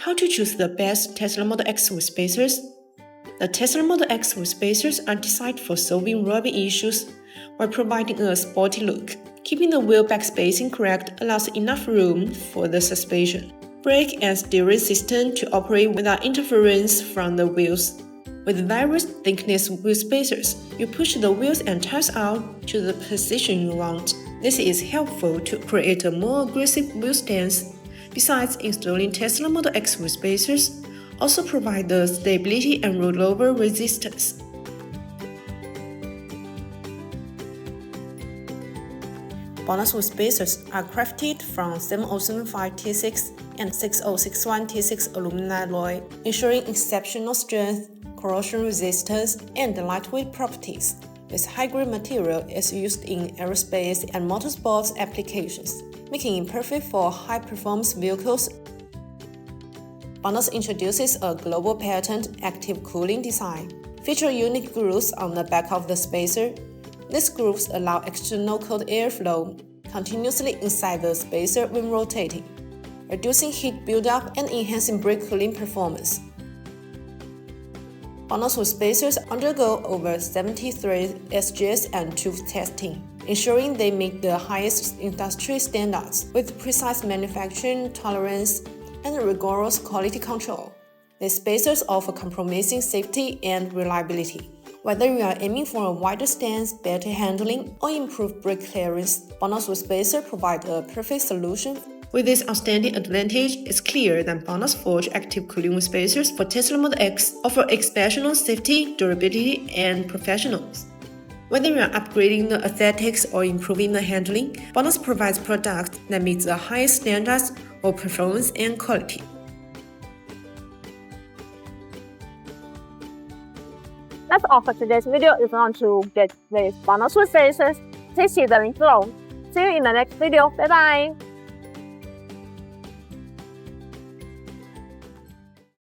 How to choose the best Tesla Model X wheel spacers? The Tesla Model X wheel spacers are designed for solving rubbing issues while providing a sporty look. Keeping the wheel back spacing correct allows enough room for the suspension, brake and steering system to operate without interference from the wheels. With various thickness wheel spacers, you push the wheels and tires out to the position you want. This is helpful to create a more aggressive wheel stance. Besides, installing Tesla Model X wheel spacers also provide the stability and rollover resistance. BONOSS wheel spacers are crafted from 7075 T6 and 6061 T6 aluminum alloy, ensuring exceptional strength, corrosion resistance, and lightweight properties. This high-grade material is used in aerospace and motorsports applications, making it perfect for high-performance vehicles. BONOSS introduces a global patent active cooling design, featuring unique grooves on the back of the spacer. These grooves allow external cold airflow continuously inside the spacer when rotating, reducing heat buildup and enhancing brake cooling performance. BONOSS wheel spacers undergo over 73 SGS and tooth testing, ensuring they meet the highest industry standards with precise manufacturing tolerance and rigorous quality control. These spacers offer compromising safety and reliability. Whether you are aiming for a wider stance, better handling, or improved brake clearance, BONOSS wheel spacer provides a perfect solution. With this outstanding advantage, it's clear that BONOSS Forge active cooling wheel spacers for Tesla Model X offer exceptional safety, durability, and professionals. Whether you are upgrading the aesthetics or improving the handling, BONOSS provides products that meet the highest standards of performance and quality. That's all for today's video. If you want to get these BONOSS wheel spacers, please see the link below. See you in the next video. Bye bye!